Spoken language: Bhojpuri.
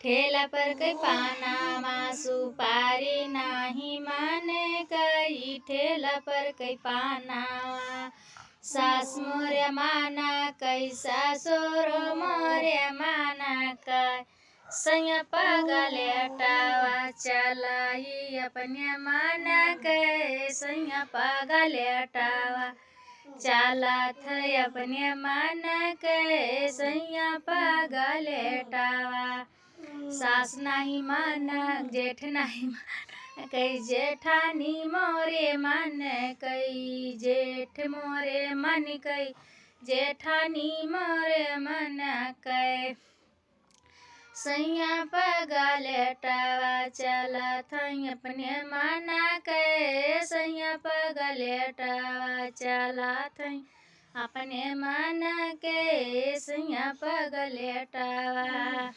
ठेला पर कई पानामा सुपारी नाही माने कई ठेला पर कई पानामा सास मोरे माना कई सासुर मोरे माना कई सैया पागले अटावा चलाई अपने माना कई सैया पागले अटावा चालत है अपने माना के सैया पागले अटावा सास नाही माना जेठ नाही माना कई जेठानी मोरे मन कई जेठ मोरे मन कई जेठानी मोरे मन कई सैया पागले अटावा चलत हई अपने माना के सैया पागले अटावा चलत हई अपने माना के सैया पागले अटावा।